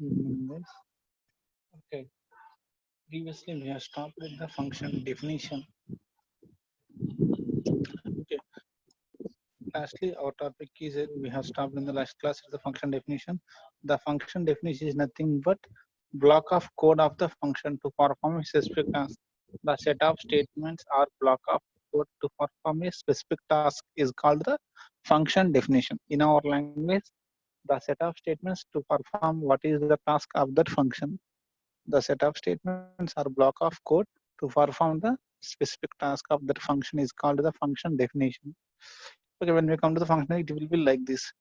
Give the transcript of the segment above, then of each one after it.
This. Okay. Previously, we have stopped with the function definition. Okay. Lastly, our topic is we have stopped in the last class is the function definition. The function definition is nothing but block of code of the function to perform a specific task. The set of statements or block of code to perform a specific task is called the function definition. In our language, the set of statements to perform what is the task of that function. The set of statements or block of code to perform the specific task of that function is called the function definition. Okay, when we come to the function, it will be like this: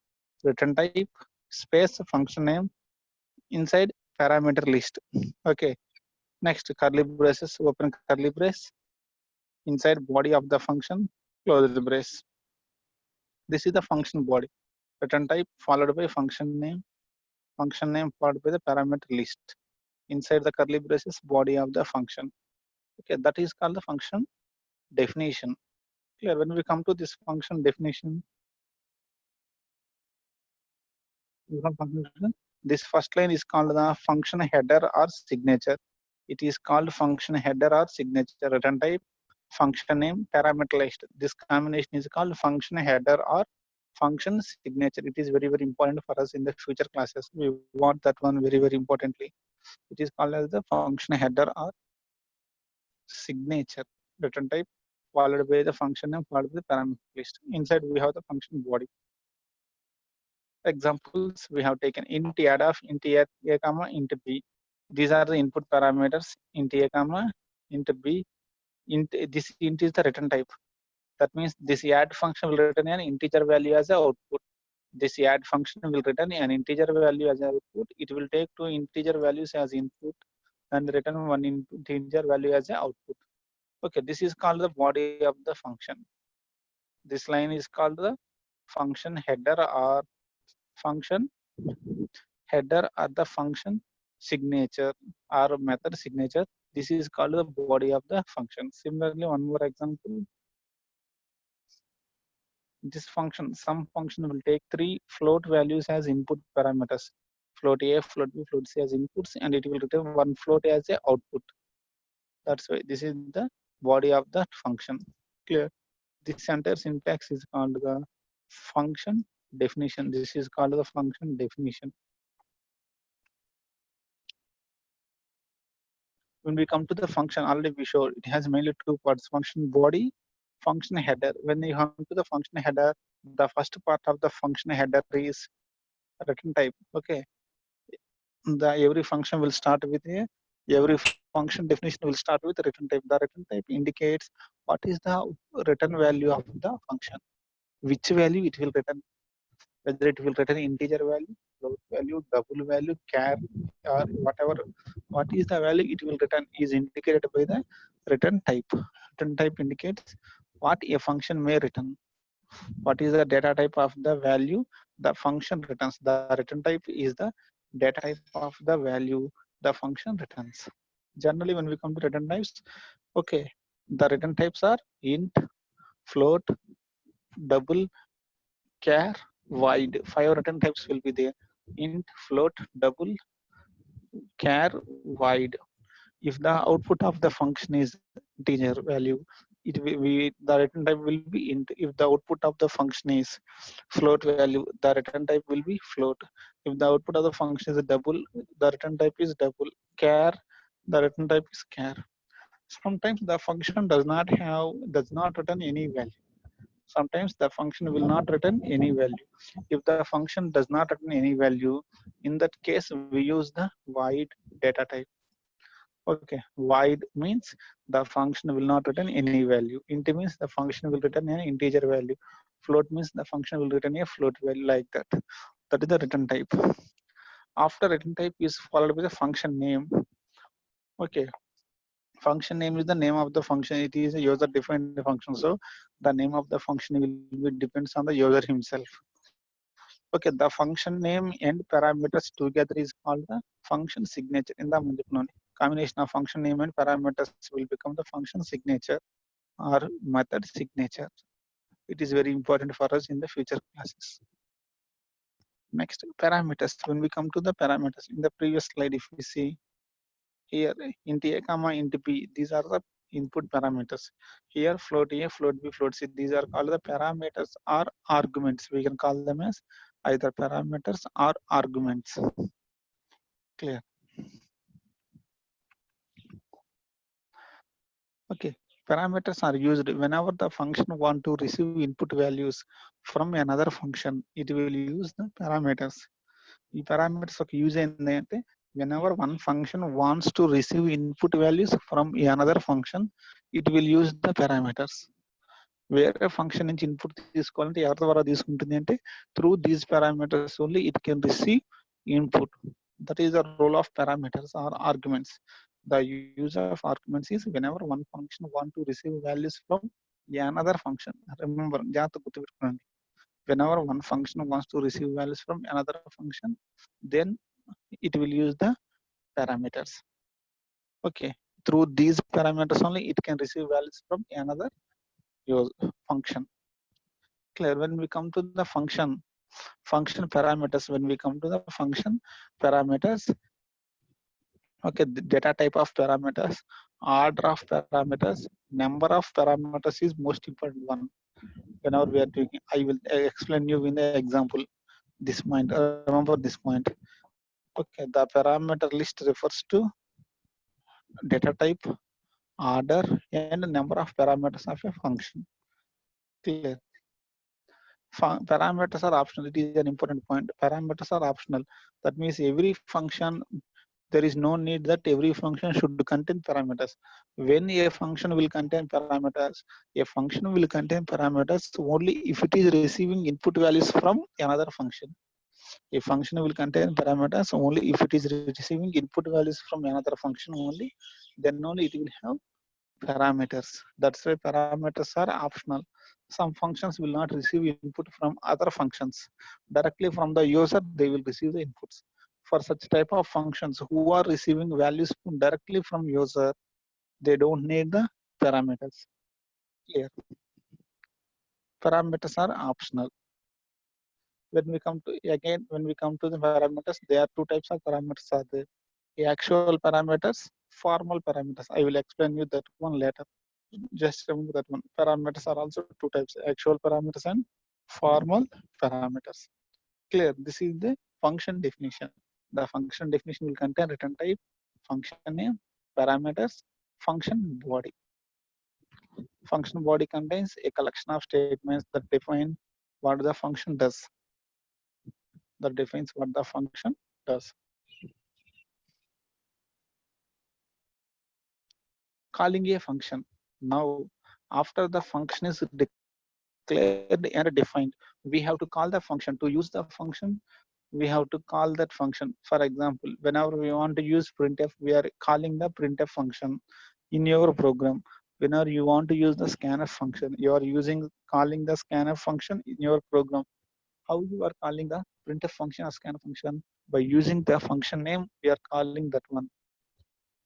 return type space function name inside parameter list. Okay, next curly braces, open curly brace inside body of the function, close the brace. This is the function body. Return type followed by function name followed by the parameter list inside the curly braces body of the function. Okay, that is called the function definition. Clear? When we come to this function definition, this first line is called the function header or signature. It is called function header or signature. Return type, function name, parameterized. This combination is called function header or function signature. It is very, very important for us in the future classes. We want that one very, very importantly. It is called as the function header or signature. Return type followed by the function name followed by the parameter list. Inside we have the function body. Examples we have taken int add of int a comma int b. These are the input parameters int a comma int b. This int is the return type. That means this add function will return an integer value as an output. This add function will return an integer value as an output. It will take two integer values as input and return one integer value as an output. Okay, this is called the body of the function. This line is called the function header or function header or the function signature or method signature. This is called the body of the function. Similarly, one more example. This function, some function will take three float values as input parameters. Float A, float B, float C as inputs, and it will return one float as a output. That's why this is the body of the function. Clear? This entire syntax is called the function definition. This is called the function definition. When we come to the function, already we showed it has mainly two parts: function body, function header. When you come to the function header, the first part of the function header is return type. Okay, every function will start with every function definition will start with return type. The return type indicates what is the return value of the function, which value it will return, whether it will return integer value, float value, double value, char, or whatever. What is the value it will return is indicated by the return type. Return type indicates what a function may return. What is the data type of the value the function returns. The return type is the data type of the value the function returns. Generally, when we come to return types, okay, the return types are int, float, double, char, void. 5 return types will be there: int, float, double, char, void. If the output of the function is integer value, it will be the return type will be int. If the output of the function is float value, the return type will be float. If the output of the function is double, the return type is double. Char, the return type is char. Sometimes the function does not return any value. Sometimes the function will not return any value. If the function does not return any value, in that case we use the void data type. Okay, void means the function will not return any value. Int means the function will return an integer value. Float means the function will return a float value, like that. That is the return type. After return type is followed by the function name. Okay, function name is the name of the function. It is a user defined function, so the name of the function will be depends on the user himself. Okay, the function name and parameters together is called the function signature. In the combination of function name and parameters will become the function signature or method signature. It is very important for us in the future classes. Next, parameters. When we come to the parameters, in the previous slide, if we see here, int a comma int b, these are the input parameters. Here, float a, float b, float c, these are called the parameters or arguments. We can call them as either parameters or arguments. Clear? Okay, parameters are used whenever the function want to receive input values from another function. It will use the parameters. ఈ parameters ఒక use ఏంటి అంటే whenever one function wants to receive input values from another function, it will use the parameters. వేరే function నుంచి input తీసుకోవాలంటే ఎవరి ద్వారా తీసుకుంటుంది అంటే through these parameters only it can receive input. That is the role of parameters or arguments. The use of arguments is whenever one function want to receive values from another function. Remember, జాగ్రత్త గుర్తుపెట్టుకోండి. Whenever one function wants to receive values from another function, then it will use the parameters. Okay, through these parameters only it can receive values from another function. Clear? When we come to the function parameters, when we come to the function parameters, okay, the data type of parameters, order of parameters, number of parameters is most important one. Whenever we are doing, I will explain you in the example. This point, remember this point. Okay, the parameter list refers to data type, order, and number of parameters of a function. Clear? Parameters are optional. It is an important point. Parameters are optional. That means every function, there is no need that every function should contain parameters. When a function will contain parameters, a function will contain parameters only if it is receiving input values from another function. A function will contain parameters only if it is receiving input values from another function only, then only it will have parameters. That's why parameters are optional. Some functions will not receive input from other functions. Directly from the user, they will receive the inputs. For such type of functions who are receiving values directly from user, they don't need the parameters. Clear? Parameters are optional. When we come to the parameters, there are two types of parameters are there. Actual parameters, formal parameters. I will explain you that one later. Just remember that one. Parameters are also two types: actual parameters and formal parameters. Clear? This is the function definition. The function definition will contain return type, function name, parameters, function body. Function body contains a collection of statements that define what the function does. That defines what the function does. Calling a function. Now, after the function is declared and defined, we have to call the function. To use the function, we have to call that function. For example, whenever we want to use printf, we are calling the printf function in your program. Whenever you want to use the scanf function, you are calling the scanf function in your program. How you are calling the printf function or scanf function? By using the function name, we are calling that one.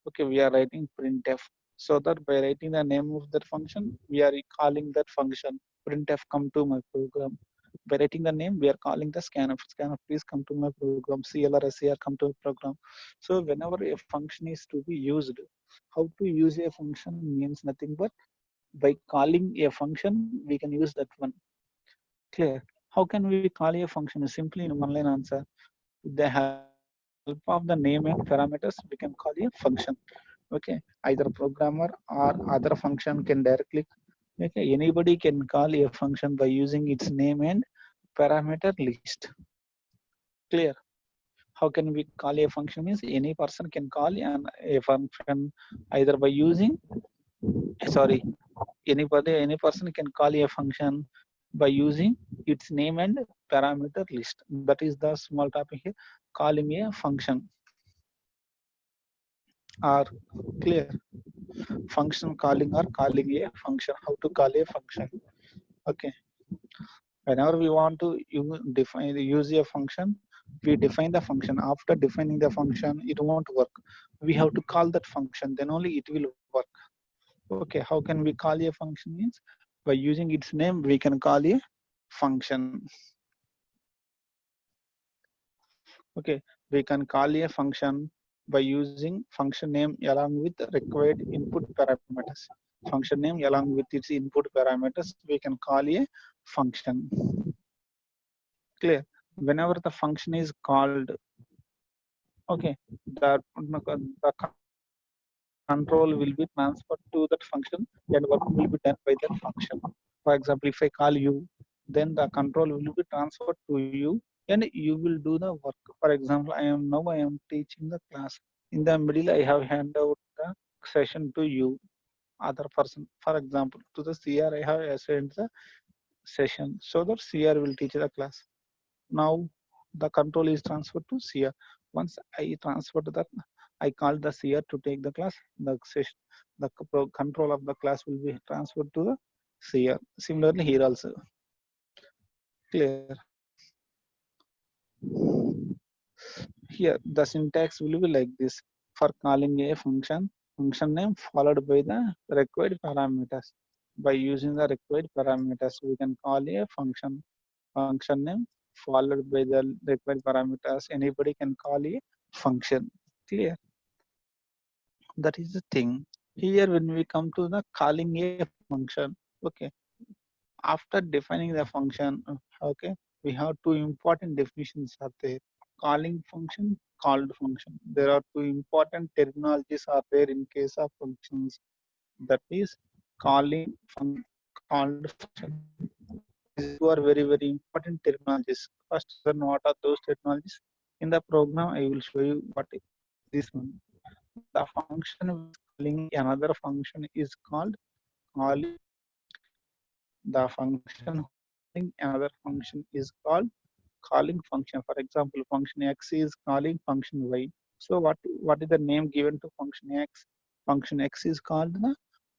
Okay, we are writing printf. So that by writing the name of that function, we are calling that function. Printf come to my program. By writing the name, we are calling the scanf. Scanf, please come to my program. CL or SCR come to my program. So whenever a function is to be used, how to use a function means nothing but by calling a function, we can use that one. Clear? How can we call a function? Simply in one line answer. With the help of the name and parameters, we can call a function. Okay, either programmer or other function can directly Okay, anybody can call a function by using its name and parameter list. Clear? How can we call a function? Means any person can call a function either by using, sorry, any person can call a function by using its name and parameter list. That is the small topic here, calling a function. Are clear? Function calling or calling a function. How to call a function? Okay. Whenever we want to use a function, we define the function. After defining the function, it won't work. We have to call that function, then only it will work. Okay, how can we call a function? Means by using its name, we can call a function. Okay, we can call a function by using function name along with the required input parameters. Function name along with its input parameters, we can call a function. Clear? Whenever the function is called, okay, the control will be transferred to that function and work will be done by that function. For example, if I call you, then the control will be transferred to you and you will do the work. For example, I am teaching the class. In the middle, I have handed out the session to you, other person. For example, to the CR, I have assigned the session so that CR will teach the class. Now the control is transferred to CR. Once I transferred that, I called the CR to take the class. The session, the control of the class will be transferred to the CR. Similarly, here also. Clear. Here, the syntax will be like this. For calling a function, function name followed by the required parameters. By using the required parameters, we can call a function name followed by the required parameters. Anybody can call a function. Clear? That is the thing. Here, when we come to the calling a function, okay, after defining the function, okay, we have two important definitions are there. Calling function, called function. There are two important terminologies are there in case of functions. That is calling function, called function. These two are very, very important terminologies. First, then what are those terminologies? In the program, I will show you what is this one. The function calling another function is called calling. The function calling another function is called calling function. For example, function X is calling function Y. So what is the name given to function X? Function X is called the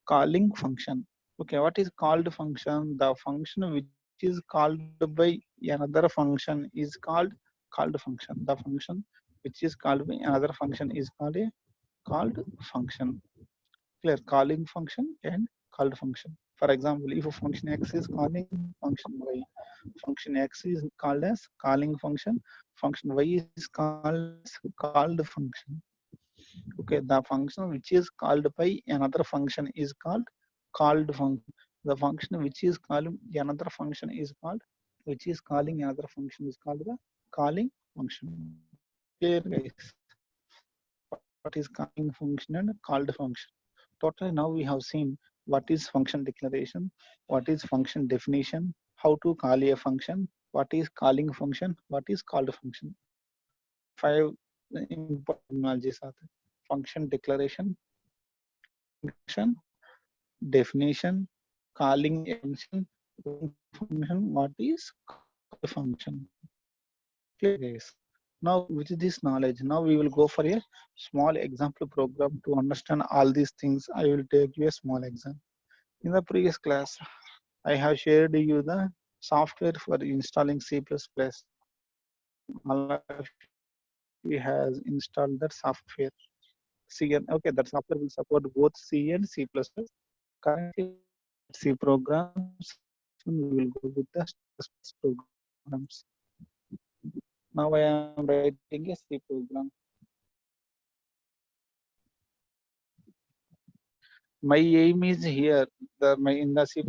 calling function. Okay, what is called function? The function which is called by another function is called function. The function which is called by another function is called a called function. Clear? Calling function and called function. For example, if a function X is calling function Y, function X is called as calling function Y is called as called function. Okay, the function which is called by another function is called function. The function which is calling another function is called, which is calling another function is called the calling function. Clear, guys? What is calling function and called function? Totally, now we have seen what is function declaration, what is function definition, how to call a function, what is calling function, what is called function. Five important terminologies are there. Function declaration, function definition, calling a function, what is called function. Clear, guys? Now, with this knowledge, now we will go for a small example program to understand all these things. I will take you a small example. In the previous class, I have shared you the software for installing C++. All of you has installed that software. Okay, that software will support both C and C++. Currently, C programs, we will go with the C programs. Now I am writing a C program. My aim is here, in the C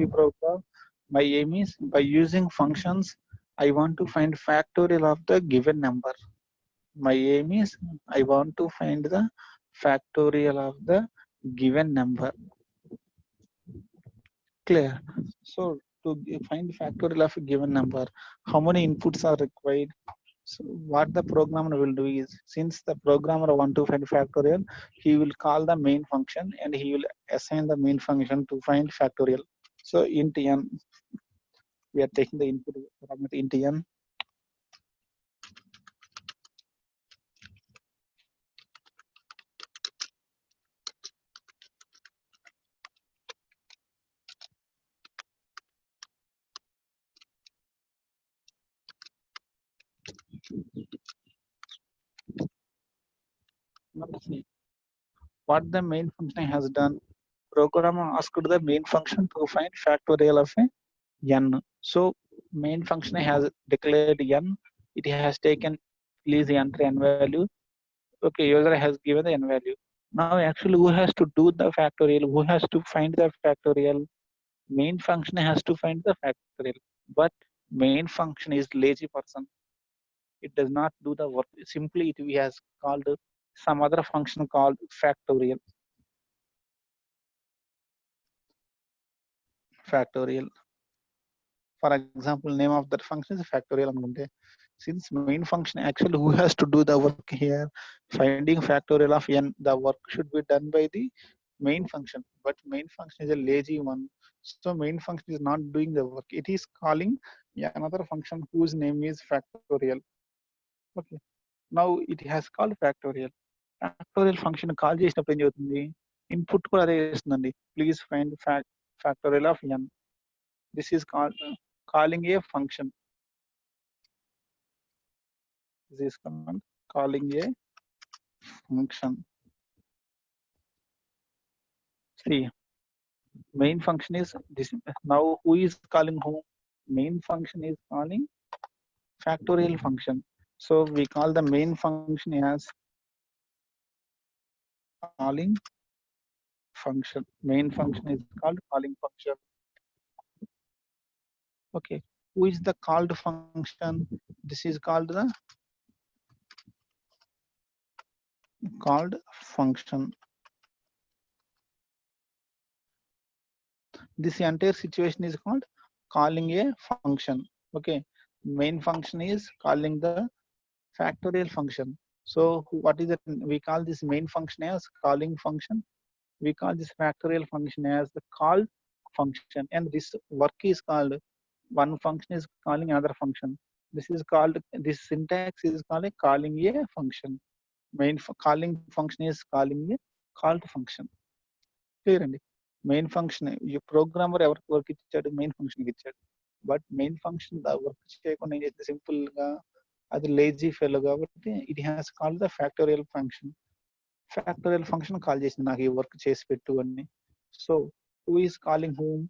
program, my aim is by using functions, I want to find factorial of the given number. My aim is I want to find the factorial of the given number. Clear. So to find factorial of a given number, how many inputs are required? So what the programmer will do is, since the programmer want to find factorial, he will call the main function and he will assign the main function to find factorial. So int n, we are taking the input parameter int n. Now see what the main function has done. Programmer asked the main function to find factorial of a n. So main function has declared n. It has taken please enter n value. Okay, user has given the n value. Now actually who has to do the factorial? Who has to find the factorial? Main function has to find the factorial. But main function is lazy person. It does not do the work. Simply it has called some other function called factorial. Factorial. For example, name of that function is factorial. Since main function actually who has to do the work here, finding factorial of n, the work should be done by the main function, but main function is a lazy one. So main function is not doing the work. It is calling another function whose name is factorial. Okay. Now it has called factorial. Factorial function call చేసినప్పుడు ఏం అవుతుంది? Input కూడా అదే చేస్తుందండి. Please find factorial of n. This is called calling a function. This is command calling a function. See, main function is this. Now who is calling whom? Main function is calling factorial function. So we call the main function as calling function. Main function is called calling function. Okay. Who is the called function? This is called the called function. This entire situation is called calling a function. Okay. Main function is calling the factorial function. So what is it? We call this main function as calling function. We call this factorial function as the call function, and this work is called, one function is calling another function. This is called, this syntax is called a calling a function. Main calling function is calling a called function. Clear అండి. Main function ఈ programmer ఎవరికి work ఇచ్చాడు? Main function ఇచ్చాడు. But main function work చేయకుండా ఏం చేస్తే simple గా అది లేజీ ఫెలో కాబట్టి it has called the factorial function. Factorial function call చేసింది నాకు ఈ వర్క్ చేసి పెట్టు అని. So who is calling whom?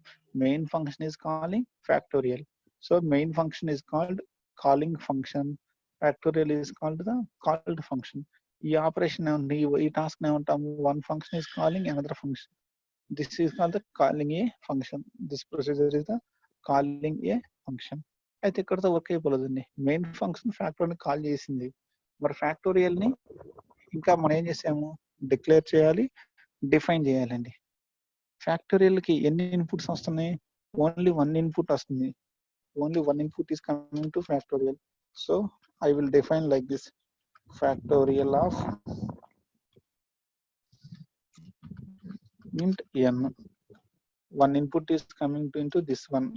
Main function is calling factorial. So main function is called calling function. Factorial is called the called function. ఈ operation ఈ task ఏమంటాము? One function is calling another function. This is called the calling a function. This procedure is the calling a function. అయితే ఇక్కడతో work అయిపోలేదండి. Main function factorial call చేసింది. మరి factorial ని ఇంకా మనం ఏం చేసాము? డిక్లేర్ చేయాలి, డిఫైన్ చేయాలండి. ఫ్యాక్టోరియల్ కి ఎన్ని ఇన్పుట్స్ వస్తున్నాయి? ఓన్లీ వన్ ఇన్పుట్ వస్తుంది. Only one input is coming to factorial. So I will define like this, factorial of int n. One input is coming to into this one.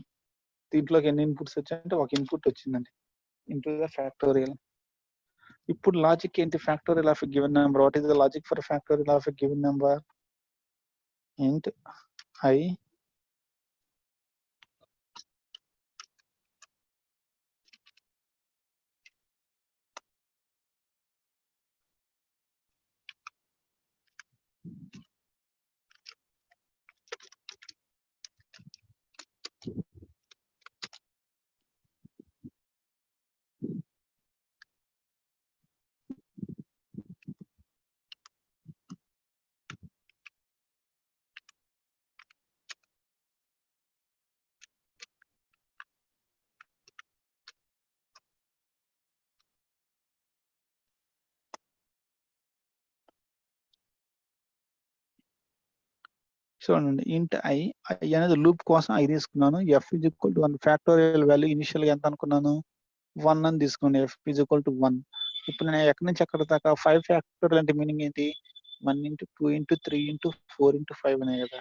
దీంట్లోకి ఎన్ని inputs వచ్చాయంటే ఒక input వచ్చిందండి into the factorial. ఇప్పుడు logic ఏంటి? Factorial of a given number. What is the logic for factorial of a given number? int I చూడండి int i అనేది loop కోసం i తీసుకున్నాను. f is equal to 1 factorial value initial గా ఎంత అనుకున్నాను 1 అని తీసుకోండి. f is equal to 1. ఇప్పుడు నేను ఎక్కడి నుంచి ఎక్కడి దాకా 5 ఫ్యాక్టోరియల్ అంటే మీనింగ్ ఏంటి 1 into 2 into 3 into 4 into 5 అనే కదా.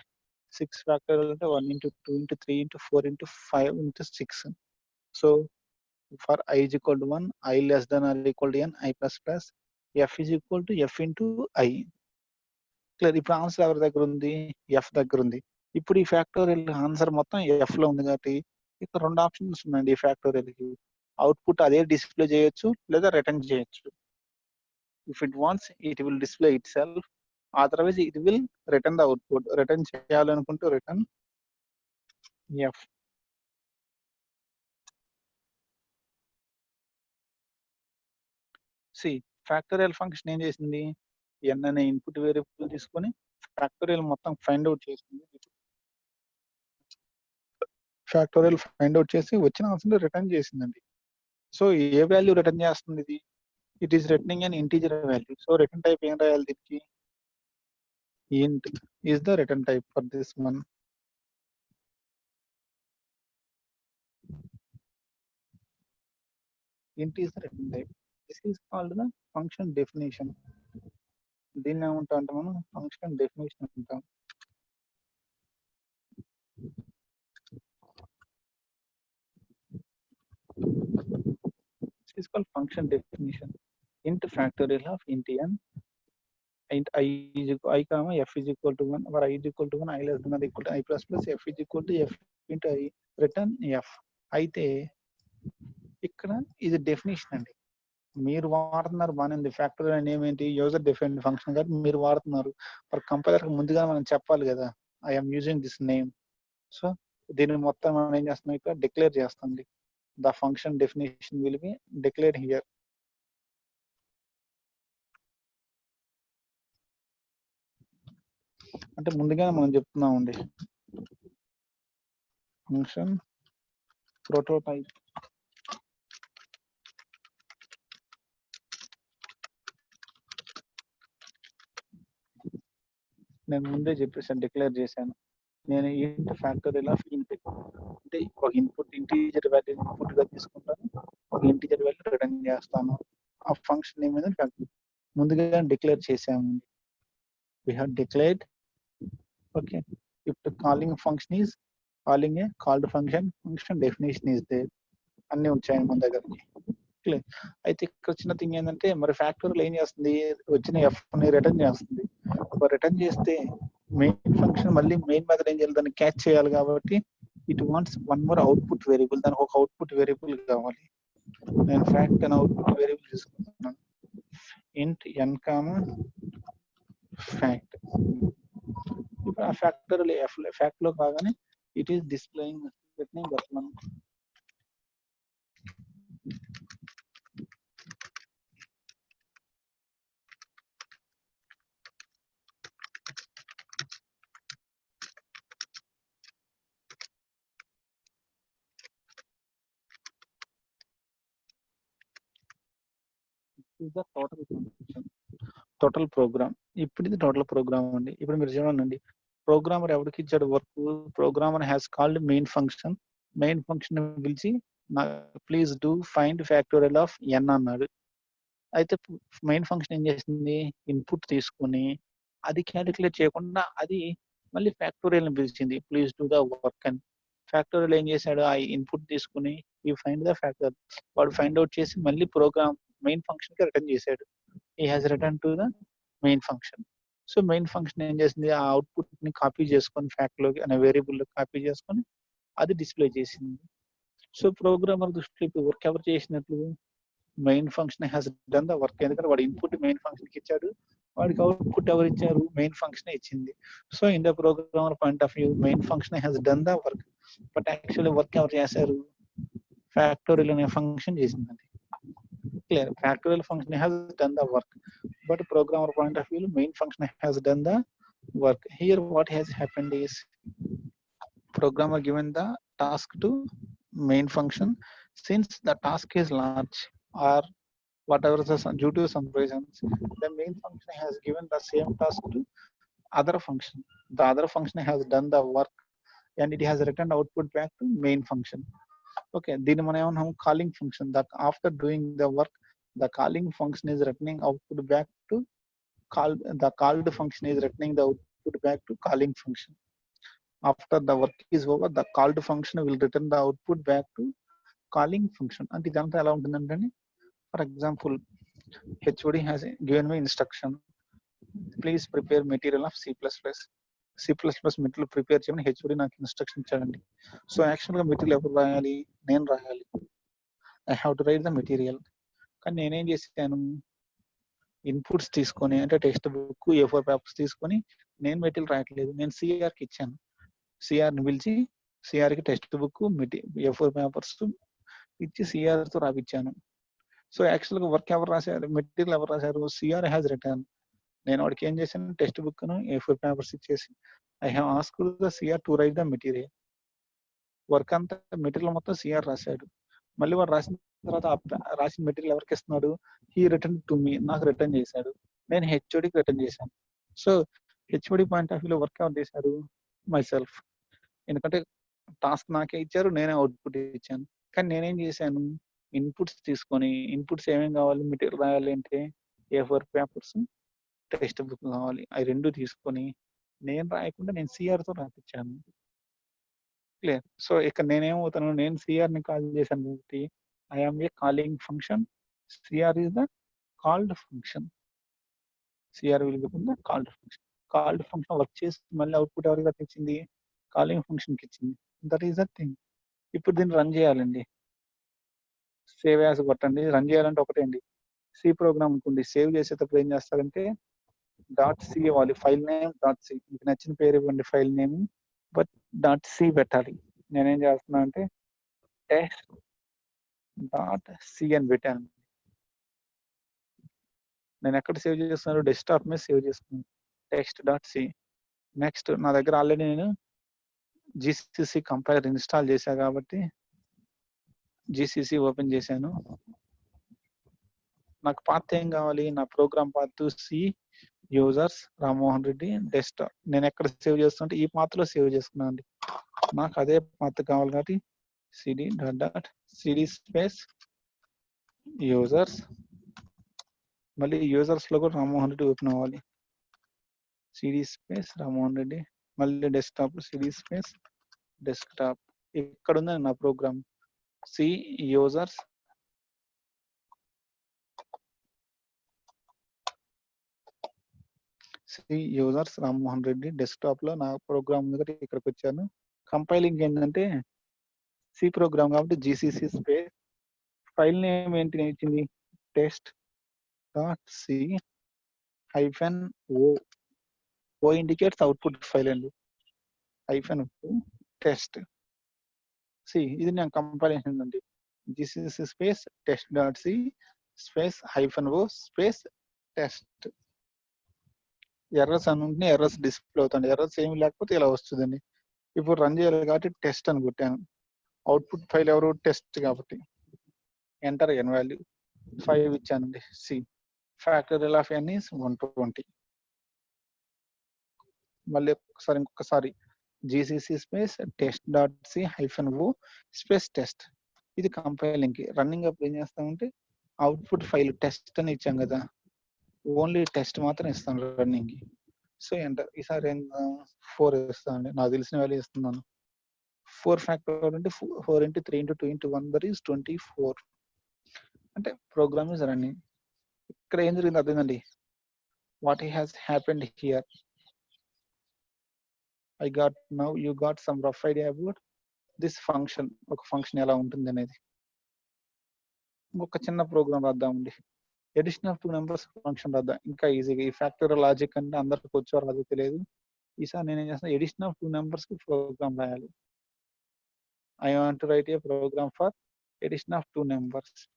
6 ఫ్యాక్టోరియల్ అంటే 1 into 2 into 3 into 4 into 5 into 6. So for I is equal to 1, I less than or equal to n, I plus plus, f is equal to f into I. Clear. ఇప్పుడు answer ఎవరి దగ్గర ఉంది F దగ్గర ఉంది. ఇప్పుడు ఈ factorial answer మొత్తం F లో ఉంది కాబట్టి ఇక్కడ 2 ఆప్షన్స్ ఉన్నాయండి ఈ ఫ్యాక్టోరియల్ కి. అవుట్పుట్ అదే డిస్ప్లే చేయొచ్చు లేదా రిటర్న్ చేయొచ్చు. If it wants it will display itself, otherwise it will return the output. Return చేయాలనుకుంటూ return F. C factorial function ఏం చేసింది n అనే ఇన్పుట్ వేరియబుల్ తీసుకొని ఫ్యాక్టోరియల్ మొత్తం ఫైండ్ అవుట్ చేసింది. ఫ్యాక్టోరియల్ ఫైండ్ అవుట్ చేసి వచ్చిన ఆన్సర్ రిటర్న్ చేసిందండి. సో ఏ వాల్యూ రిటర్న్ చేస్తుంది ఇది it is returning an integer value. So return type ఏం రాయాలి దీనికి int is the return type for this one. Int is the return type. This is called the function definition. దీన్ని ఏమంటాం అంటే మనం ఫంక్షన్ డెఫినేషన్ అంటాం. This is called function definition. Int factorial of int n, int I is equal I comma f is equal to 1, or I is equal to 1, I less than or equal to I plus plus f is equal to f into I, return f. అయితే ఇక్కడ ఇది definition అండి. మీరు వాడుతున్నారు బాగానే ఉంది. Factorial name ఏంటి user defined function కాబట్టి మీరు వాడుతున్నారు. ఫర్ కంపైలర్ ముందుగా మనం చెప్పాలి కదా I'm using this name. So దీన్ని మొత్తం మనం ఏం చేస్తున్నాం ఇక్కడ డిక్లేర్ చేస్తుంది. The function definition will be declare here. అంటే ముందుగా మనం చెప్తున్నామండి ఫంక్షన్ ప్రోటోటైప్. నేను ముందే చెప్పేసాను డిక్లేర్ చేశాను. నేను ఇంట్ ఫ్యాక్టోరియల్ ఆఫ్ ఇంట్ అంటే ఒక ఇన్పుట్ ఇంటీజర్ వాల్యూ ఇన్పుట్ గా తీసుకుంటాను, ఒక ఇంటీజర్ వాల్యూ రిటర్న్ చేస్తాను. ఆ ఫంక్షన్ నేమ్ మీద ముందుగా డిక్లేర్ చేసాము. we have declared. Okay, if the calling function is calling a called function definition is there. అన్ని వచ్చాయి మన దగ్గరికి. అయితే ఇక్కడ చిన్న థింగ్ ఏంటంటే మరి ఫ్యాక్టోరియల్ ఏం చేస్తుంది వచ్చిన ఎఫ్ ని రిటర్న్ చేస్తుంది. రిటర్న్ చేస్తే మెయిన్ ఫంక్షన్ మళ్ళీ మెయిన్ మెథడ్ ఏం చేయాలి దాన్ని క్యాచ్ చేయాలి కాబట్టి it wants one more output variable. దానికి ఒక అవుట్పుట్ వేరియబుల్ కావాలి. నేను ఫ్యాక్ట్ అని అవుట్పుట్ వేరియబుల్ తీసుకుంటున్నాను. ఇంట్ ఎన్ కామా ఫ్యాక్ట్. ఇప్పుడు ఆ ఫ్యాక్టోరియల్ ఎఫ్ ఫ్యాక్ట్ లో కాగానే it is displaying returning that one. Total program. ఇప్పుడు ఇది టోటల్ ప్రోగ్రామ్ అండి. ఇప్పుడు మీరు చూడండి ప్రోగ్రామర్ ఎవరికి ఇచ్చాడు work. Programmer has called main function. Main function పిలిచి please do find factorial of N అన్నాడు. అయితే మెయిన్ ఫంక్షన్ ఏం చేసింది ఇన్పుట్ తీసుకుని అది క్యాలిక్యులేట్ చేయకుండా అది మళ్ళీ ఫ్యాక్టోరియల్ ని పిలిచింది ప్లీజ్ డూ ద వర్క్ అని. ఫ్యాక్టోరియల్ ఏం చేశాడు ఆ ఇన్పుట్ తీసుకుని ఈ ఫైండ్ ద ఫ్యాక్టర్ వాడు ఫైండ్ అవుట్ చేసి మళ్ళీ ప్రోగ్రామ్ మెయిన్ ఫంక్షన్ కి రిటర్న్ చేశాడు. ఈ has return to the main function. So main function ఏం చేసింది ఆ అవుట్పుట్ ని కాపీ చేసుకొని ఫ్యాక్ట్ లోకి అనే వేరియబుల్ లో కాపీ చేసుకొని అది డిస్ప్లే చేసింది. సో ప్రోగ్రామర్ దృష్టిలో ఇప్పుడు వర్క్ ఎవరు చేసినట్లు main function has done the work. ఎందుకంటే వాడు ఇన్పుట్ మెయిన్ ఫంక్షన్ కి ఇచ్చాడు, వాడికి అవుట్పుట్ ఎవరు ఇచ్చారు మెయిన్ ఫంక్షన్ ఇచ్చింది. So in the programmer point of view main function has done the work. But actually work ఎవరు చేశారు ఫ్యాక్టోరియల్ అనే ఫంక్షన్ చేసింది. Clear. Factorial function has done the work but programmer point of view main function has done the work. Here what has happened is programmer given the task to main function. Since the task is large or whatever the due to some reasons the main function has given the same task to other function. The other function has done the work and it has returned output back to main function. Okay, then మనం calling function that after doing the work, the calling function is returning output back to the called function is returning the output back to calling function. After the work is over, the called function will return the output back to calling function. అంటే ఇదంతా ఎలా ఉంటుందంటే, for example, HOD has given me instruction, please prepare material of C++. C++ material prepare చేయమని HOD నాకు instruction ఇచ్చాడండి. So యాక్చువల్గా material ఎవరు రాయాలి? నేను రాయాలి. I have to write the material. కానీ నేనేం చేశాను, ఇన్పుట్స్ తీసుకొని అంటే టెక్స్ట్ బుక్ A4 పేపర్స్ తీసుకొని నేను మెటీరియల్ రాయట్లేదు, నేను సిఆర్కి ఇచ్చాను. సిఆర్ని పిలిచి సిఆర్కి టెక్స్ట్ బుక్ A4 పేపర్స్ ఇచ్చి సిఆర్తో రాపించాను. సో యాక్చువల్గా వర్క్ ఎవరు రాశారు, మెటీరియల్ ఎవరు రాశారు? CR has return. నేను వాడికి ఏం చేశాను, టెక్స్ట్ బుక్ను A4 పేపర్స్ ఇచ్చేసి I have asked the CR to write the material. Work అంతా మెటీరియల్ మొత్తం సిఆర్ రాశాడు. మళ్ళీ వాడు రాసిన తర్వాత రాసిన మెటీరియల్ ఎవరికి ఇస్తున్నాడు? హీ రిటర్న్ టు మీ, నాకు రిటర్న్ చేశాడు. నేను హెచ్ఓడికి రిటర్న్ చేశాను. సో హెచ్ఓడి పాయింట్ ఆఫ్ వ్యూలో వర్క్ ఎవరు చేశారు? My self. ఎందుకంటే టాస్క్ నాకే ఇచ్చారు, నేనే అవుట్పుట్ ఇచ్చాను. కానీ నేనేం చేశాను, ఇన్పుట్స్ తీసుకొని, ఇన్పుట్స్ ఏమేమి కావాలి మెటీరియల్ రాయాలి అంటే A4 పేపర్స్, టెక్స్ట్ బుక్ కావాలి. అవి రెండు తీసుకొని నేను రాయకుండా నేను సిఆర్తో రాపించాను. క్లియర్. సో ఇక్కడ నేనేమవుతాను, నేను సిఆర్ని కాల్ చేశాను కాబట్టి I am a calling function, CR is the called function. CR will become the called function. Called function work చేసి మళ్ళీ అవుట్పుట్ ఎవరికి ఇచ్చింది? కాలింగ్ ఫంక్షన్కి ఇచ్చింది. That is the thing. ఇప్పుడు దీన్ని రన్ చేయాలండి. సేవ్ యాజ్ కొట్టండి. రన్ చేయాలంటే ఒకటే అండి, సి ప్రోగ్రామ్ ఉంటుంది. సేవ్ చేసేటప్పుడు ఏం చేస్తారంటే .c ఇవ్వాలి, ఫైల్ నేమ్ .c. మీకు నచ్చిన పేరు ఇవ్వండి ఫైల్ నేమ్, బట్ .c పెట్టాలి. నేనేం చేస్తున్నా అంటే test.c అని పెట్టాను. నేను ఎక్కడ సేవ్ చేస్తున్నాను? డెస్క్టాప్ మీద సేవ్ చేస్తున్నాను, text.c. నెక్స్ట్ నా దగ్గర ఆల్రెడీ నేను GCC కంపైలర్ ఇన్స్టాల్ చేశాను కాబట్టి GCC ఓపెన్ చేశాను. నాకు పాత్ ఏం కావాలి? నా program path C users Rammohan Reddy desktop. నేను ఎక్కడ సేవ్ చేస్తుంటే ఈ పాత్లో సేవ్ చేసుకున్నాను అండి. నాకు అదే పాత్ కావాలి కాబట్టి cd స్పేస్ యూజర్స్, మళ్ళీ యూజర్స్ లో కూడా రామ్మోహన్ రెడ్డి ఓపెన్ అవ్వాలి. cd స్పేస్ రామ్మోహన్ రెడ్డి, మళ్ళీ డెస్క్టాప్ cd స్పేస్ డెస్క్టాప్. ఇక్కడ ఉందండి నా program, C users Rammohan Reddy desktop లో నా ప్రోగ్రామ్ దగ్గర ఇక్కడికి వచ్చాను. కంపైలింగ్ ఏంటంటే సి ప్రోగ్రామ్ కాబట్టి GCC స్పేస్ ఫైల్ నేమ్ ఏంటి నేను ఇచ్చింది, test.c -o. O indicates output file అండి, -o టెస్ట్. సి ఇది నేను కంపైలేషన్ అండి. GCC space test.c space -o space test. Errors అని ఉంటే ఎర్రర్స్ డిస్ప్లే అవుతుంది. ఎర్రర్స్ ఏమి లేకపోతే ఇలా వస్తుందండి. ఇప్పుడు రన్ చేయాలి కాబట్టి టెస్ట్ అని కొట్టాను. అవుట్పుట్ ఫైల్ ఎవరు? టెస్ట్ కాబట్టి ఎంటర్ n వాల్యూ 5 ఇచ్చానండి. C factorial of n is 120. మళ్ళీ ఇంకొకసారి GCC space test.c -o space test. ఇది కంపైలింగ్ కి. రన్నింగ్ అప్పుడు ఏం చేస్తామంటే అవుట్పుట్ ఫైల్ టెస్ట్ అని ఇచ్చాం కదా, ఓన్లీ టెస్ట్ మాత్రం ఇస్తాను రన్నింగ్ కి. So enter. ఈసారి 4 ఇస్తానండి, నాకు తెలిసిన వాల్యూ ఇస్తున్నాను. 4 ఫ్యాక్టర్ అంటే 4 into 3 into 2 into 1 that is 24. అంటే ప్రోగ్రామ్ ఇస్ రన్నింగ్. ఇక్కడ ఏం జరిగింది అర్థమైందండి. What has happened here? you got some rough idea about this function. ఒక ఫంక్షన్ ఎలా ఉంటుంది అనేది. ఇంకొక చిన్న ప్రోగ్రామ్ రాద్దామండి. ఎడిషన్ ఆఫ్ 2 numbers ఫంక్షన్ రాద్దాం, ఇంకా ఈజీగా. ఈ ఫ్యాక్టరియల్ లాజిక్ అంటే అందరికి వచ్చో రాదో తెలియదు. ఈసారి నేను ఏం చేస్తాను, ఎడిషన్ ఆఫ్ 2 numbers కి ప్రోగ్రామ్ రాయాలి. I want to write a program for addition of 2 numbers.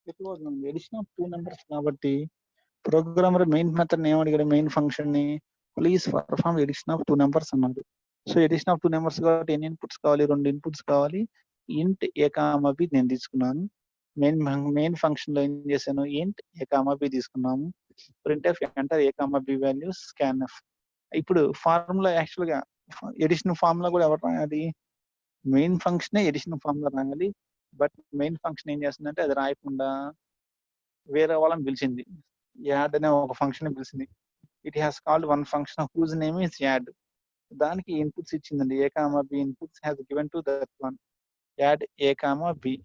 Addition of 2 numbers కాబట్టి ప్రోగ్రామర్ మెయిన్ మెథడ్ ఏం అడిగాడు, మెయిన్ ఫంక్షన్ ని please perform addition of 2 numbers అన్నాడు. సో ఎడిషన్ ఆఫ్ 2 నంబర్స్ కాబట్టి ఎన్ని inputs కావాలి, 2 ఇన్పుట్స్ కావాలి. ఇంట్ ఏ కామా బి నేను తీసుకున్నాను. మెయిన్ ఫంక్షన్ లో ఏం చేశాను, ఇంట్ ఏ కామా బి తీసుకున్నాము. Printf enter A comma B values scanf. ఇప్పుడు ఫార్ములా యాక్చువల్ గా ఎడిషన్ ఫార్ములా కూడా ఎవరు రాయాలి, మెయిన్ ఫంక్షన్ ఎడిషన్ ఫార్ములా రాయాలి. బట్ మెయిన్ ఫంక్షన్ ఏం చేస్తుందంటే అది రాయకుండా వేరే వాళ్ళని పిలిచింది, యాడ్ అనే ఒక ఫంక్షన్ పిలిచింది. It has called one function whose name is add. దానికి ఇన్పుట్స్ ఇచ్చిందండి, A comma B inputs has given to that one add A comma B.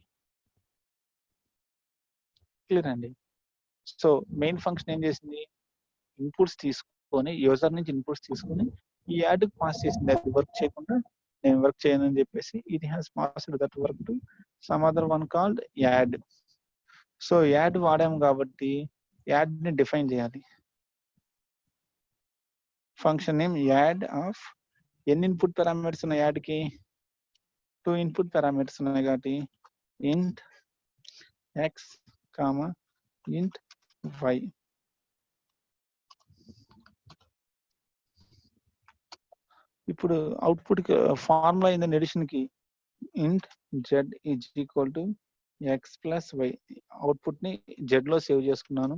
Clear అండి. సో మెయిన్ ఫంక్షన్ ఏం చేసింది, ఇన్పుట్స్ తీసుకొని యూజర్ నుంచి ఇన్పుట్స్ తీసుకొని ఈ యాడ్ పాస్ చేసింది. అది వర్క్ చేయకుండా నేను వర్క్ చేయను అని చెప్పేసి it has passed that work to some other one called add. So add వాడాము కాబట్టి యాడ్ ని డిఫైన్ చేయాలి. ఫంక్షన్ నేమ్ యాడ్ ఆఫ్ ఎన్ని ఇన్పుట్ పారామీటర్స్ ఉన్నాయి యాడ్ కి, 2 ఇన్పుట్ పారామీటర్స్ ఉన్నాయి కాబట్టి int X comma int Y. ఇప్పుడు అవుట్పుట్ ఫార్ములా ఏంటంటే ఎడిషన్ కి int Z is equal to X plus Y. Output ని జెడ్ లో సేవ్ చేసుకున్నాను.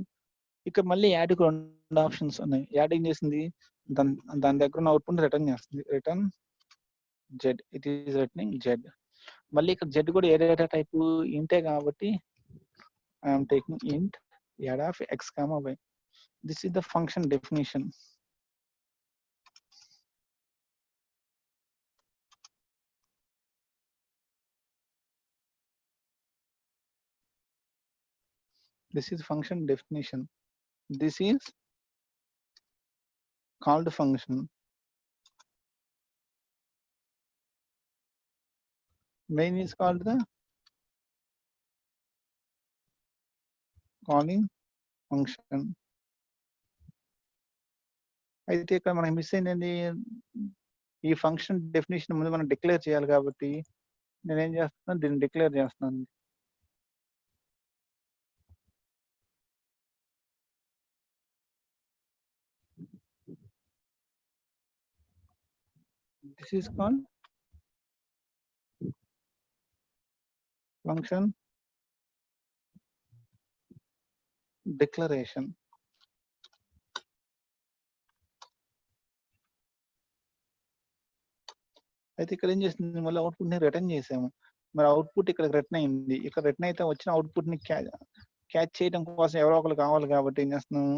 ఇక్కడ మళ్ళీ యాడ్ కి 2 ఆప్షన్స్ ఉన్నాయి. యాడ్ ఏం చేసింది, దాని దగ్గర ఉన్న అవుట్పుట్ రిటర్న్ చేస్తుంది, return Z. It is returning Z. మళ్ళీ ఇక్కడ జెడ్ కూడా ఏ డేటా టైప్ ఇంటే కాబట్టి I'm taking int add of X comma Y. This is the function definition. This is function definition. This is called function. Main is called the calling function. అయితే ఇక్కడ మనకి miss అయింది, ఈ function definition ముందు మనం declare చేయాలి కాబట్టి నేనేం చేస్తున్నాను, దీన్ని డిక్లేర్ చేస్తున్నాను. This is called function declaration. అయితే ఇక్కడ ఏం చేస్తుంది, మళ్ళీ అవుట్పుట్ ని రిటర్న్ చేసాము. మరి అవుట్పుట్ ఇక్కడ రిటర్న్ అయింది. ఇక్కడ రిటర్న్ అయితే వచ్చిన అవుట్పుట్ ని క్యాచ్ చేయడం కోసం ఎవరో ఒకరు కావాలి కాబట్టి ఏం చేస్తున్నాము,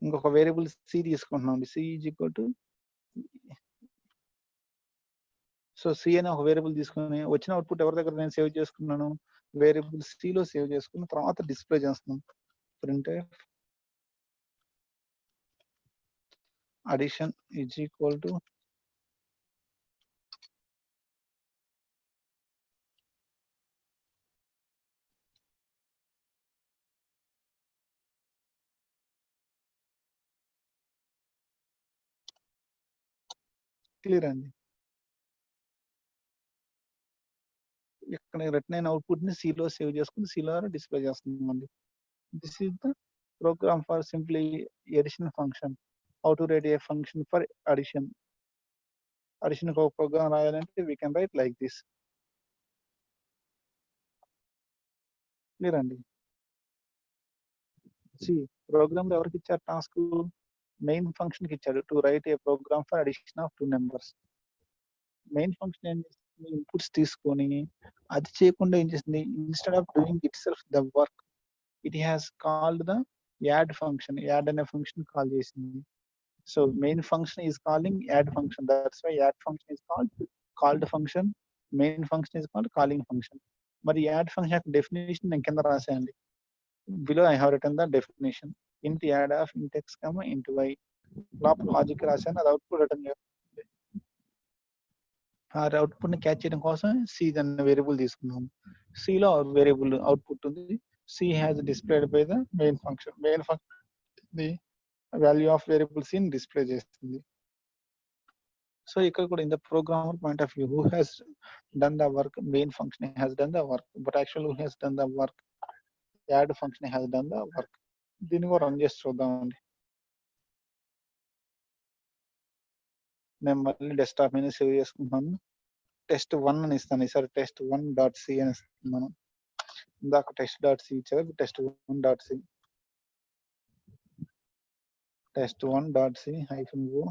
ఇంకొక వేరియబుల్ సి తీసుకుంటున్నాం. C is equal to, so C అనే ఒక వేరియబుల్ తీసుకుని వచ్చిన అవుట్పుట్ ఎవరి దగ్గర నేను సేవ్ చేసుకున్నాను, వేరియబుల్ సి లో సేవ్ చేసుకున్న తర్వాత డిస్ప్లే చేస్తున్నాను. Printf addition is equal to clear అండి. ఇక్కడ రిటర్న్ అయిన అవుట్పుట్ ని సిలో సేవ్ చేసుకుని సిలో డిస్ప్లే చేస్తున్నామండి. This is the program for simply addition function. How to write a function for addition. Addition ఒక ప్రోగ్రామ్ రాయాలంటే we can write like this. Clear అండి. సి ప్రోగ్రామ్ లో ఎవరికి ఇచ్చారు టాస్క్, మెయిన్ ఫంక్షన్ కి ఇచ్చాడు, to write a program for addition of 2 numbers. Main function ఏం చేస్తుంది, ఇన్పుట్స్ తీసుకొని అది చేయకుండా ఏం చేస్తుంది, instead of doing itself the work it has called the add function. Add అనే ఫంక్షన్ కాల్ చేసింది. So main function is calling add function. That's why add function is called function. Main function is called calling function. మరి add function యొక్క definition నేను కింద రాసానండి. Below I have written the definition. Int add of int X comma int Y. లోపల logic రాశాను, అది output return చేస్తుంది. ఆ అవుట్పుట్ ని క్యాచ్ చేయడం కోసం సి అనే వేరియబుల్ తీసుకున్నాము. సి లో వేరియబుల్ అవుట్పుట్ ఉంది. C has displayed by the main function. Main function the value of variable C ని డిస్ప్లే చేస్తుంది. సో ఇక్కడ కూడా in the programmer point of view, who has done the work, main function has done the work, but actual who has done the work, add function has done the work. దీన్ని కూడా run చేసి చూద్దామండి. నేను మళ్ళీ desktop మీద save చేసుకుంటున్నాను. test1 అని ఇస్తాను. ఈసారి test1.c అని ఇస్తున్నాను. ఇందాక test.c ఇచ్చారు, test1.c. test1.c -o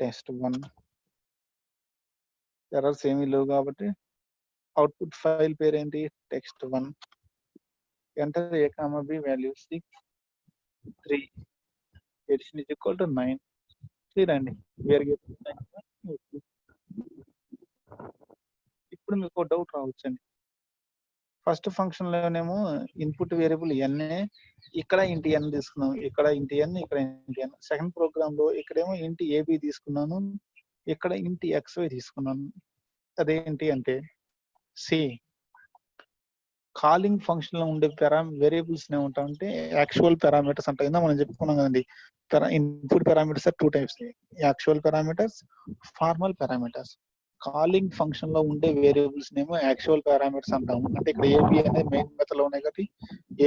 test1. Errors ఏమీ లేవు కాబట్టి అవుట్పుట్ ఫైల్ పేరు ఏంటి? test1. Enter a, b value 6 3 addition is equal to 9. చూడండి వేరు. ఇప్పుడు మీకు డౌట్ రావచ్చండి. ఫస్ట్ ఫంక్షన్ లోనేమో ఇన్పుట్ వేరియబుల్ ఎన్, ఇక్కడ ఇంటి ఎన్ తీసుకున్నాం, ఇక్కడ ఇంటి ఎన్, ఇక్కడ ఇంటి ఎన్. సెకండ్ ప్రోగ్రామ్ లో ఇక్కడేమో ఇంటి ఏబి తీసుకున్నాను, ఇక్కడ ఇంటి ఎక్స్వై తీసుకున్నాను. అదేంటి అంటే సి కాలింగ్ ఫంక్షన్ లో ఉండే వేరియబుల్స్ ఏమంటామంటే యాక్చువల్ పారామీటర్స్ అంటాం. ఇందా మనం చెప్పుకున్నాం కదండి, input parameters are 2 types, actual parameters, formal parameters. Calling function లో ఉండే వేరియబుల్స్ నేమో యాక్చువల్ పారామీటర్స్ అంటాము. అంటే ఇక్కడ ఏబి అనేది మెయిన్ మెథడ్ లో ఉన్నాయి కాబట్టి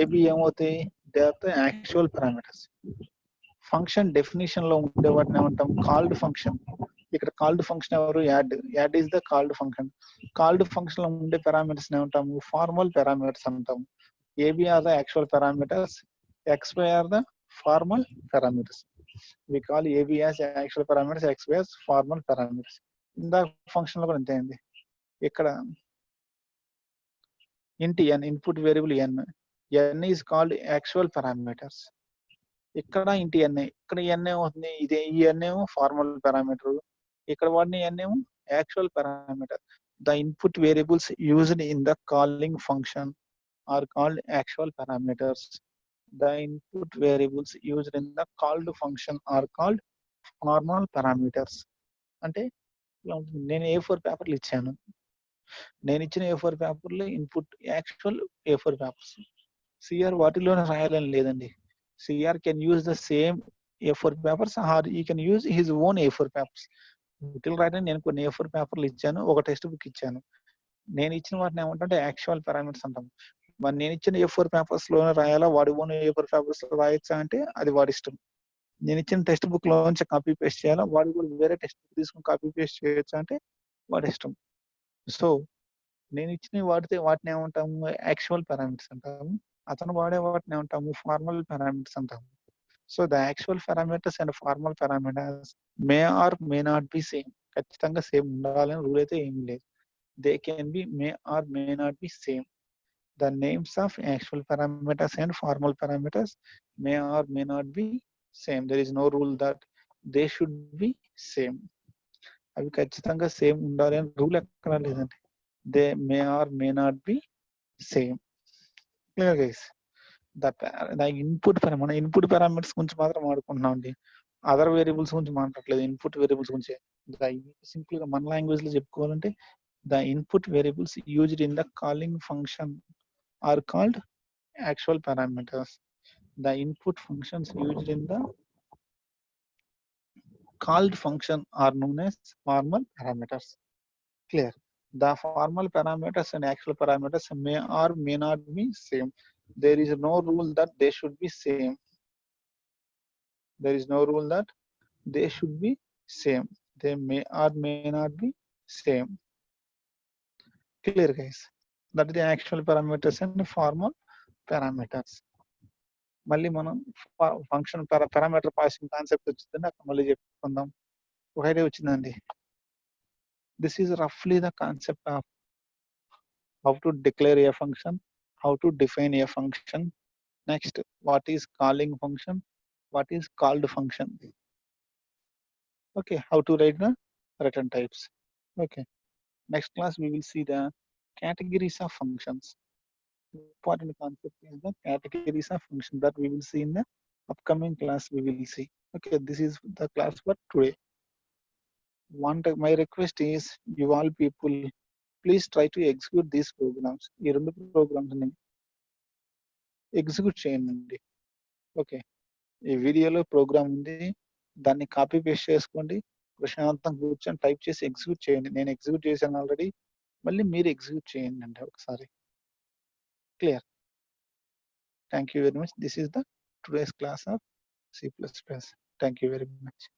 ఏబి ఏమవుతాయి? They are the actual parameters. Function definition లో ఉండే వాటిని ఏమంటాం? Called function. ఇక్కడ కాల్డ్ ఫంక్షన్ ఎవరు? Add. Add is the called function. Called function లో ఉండే పారామీటర్స్ ఏమంటాము? ఫార్మల్ పారామీటర్స్ అంటాము. A B are the actual parameters, XY are the formal parameters. We call AB as actual parameters, XY as formal parameters. ఇందా function లో కూడా అంతే అండి. ఇక్కడ ఇంటి n, input variable n is called actual parameters. ఇక్కడ ఇంటి n, ఇక్కడ n ఏమవుతుంది? ఇదే ఈ n ఏమో ఫార్మల్ పారామీటర్, ఇక్కడ వాడిని n ఏమో actual parameter. The input variables used in the calling function are called actual parameters. The input variables used in the called function are called formal parameters. అంటే నేను A4 పేపర్లు ఇచ్చాను, నేను ఇచ్చిన A4 పేపర్లో input actual A4 papers. CR వాటిలోనే రాయాలని లేదండి. CR can use the same A4 papers or he can use his own A4 papers. వీటిలో రాయడానికి నేను కొన్ని A4 పేపర్లు ఇచ్చాను, ఒక టెక్స్ట్ బుక్ ఇచ్చాను. నేను ఇచ్చిన వాటిని ఏమంటే యాక్చువల్ పారామీటర్స్ అంటాం. మరి నేను ఇచ్చిన A4 పేపర్స్ లోనే రాయాలా, వాడి ఓన్ A4 పేపర్స్ రాయొచ్చా అంటే అది వాడి ఇష్టం. నేను ఇచ్చిన టెక్స్ట్ బుక్ లోంచి కాపీ పేస్ట్ చేయాలా, వాడు కూడా వేరే టెక్స్ట్ బుక్ తీసుకుని కాపీ పేస్ట్ చేయొచ్చా అంటే వాడి ఇష్టం. సో నేను ఇచ్చిన వాటిని ఏమంటాము? యాక్చువల్ పారామీటర్స్ అంటాము. అతను వాడే వాటిని ఏమంటాము? ఫార్మల్ పారామీటర్స్ అంటాము. So the actual parameters and formal parameters may or may not be same. ఖచ్చితంగా సేమ్ ఉండాలని రూల్ అయితే ఏమీ లేదు. They can be may or may not be same. The names of actual parameters and formal parameters may or may not be same. There is no rule that they should be same. అవి ఖచ్చితంగా same ఉండాలి అని rule ఎక్కడ లేదండి. They may or may not be same. Clear guys? The input మన input parameters గురించి మాత్రం మాట్లాడుకుంటున్నాం అండి. అదర్ వేరియబుల్స్ గురించి మాట్లాడలేదు, ఇన్పుట్ వేరియబుల్స్ గురించి. సింపుల్ గా మన లాంగ్వేజ్ లో చెప్పుకోవాలంటే the input variables used in the calling function are called actual parameters. The input functions used in the called function are known as formal parameters. Clear? The formal parameters and actual parameters may or may not be same. There is no rule that they should be same. There is no rule that they should be same. They may or may not be same. Clear, guys? That is the actual parameters and formal parameters. మళ్ళీ మనం function parameter passing concept వచ్చిందండి, అక్కడ మళ్ళీ చెప్పుకుందాం. ఒక idea వచ్చిందండి. This is రఫ్లీ the concept of how to declare a function, how to define a function, next what is calling function, what is called function. Okay, how to write the return types. Okay, next class we will see the categories of functions. Important concept is the categories of function that we will see in the upcoming class. We will see. Okay, this is the class for today. My request is you all people please try to execute these programs. ఈ రెండు programmes ని execute చేయండి. Okay, ఈ వీడియోలో programme ఉంది, దాన్ని copy paste చేసుకోండి, ప్రశాంతంగా కూర్చొని టైప్ చేసి ఎగ్జిక్యూట్ చేయండి. నేను ఎగ్జిక్యూట్ చేశాను ఆల్రెడీ, మళ్ళీ మీరు ఎగ్జిక్యూట్ చేయండి అండి ఒకసారి. Clear? Thank you very much. This is the today's class of C++. Thank you very much.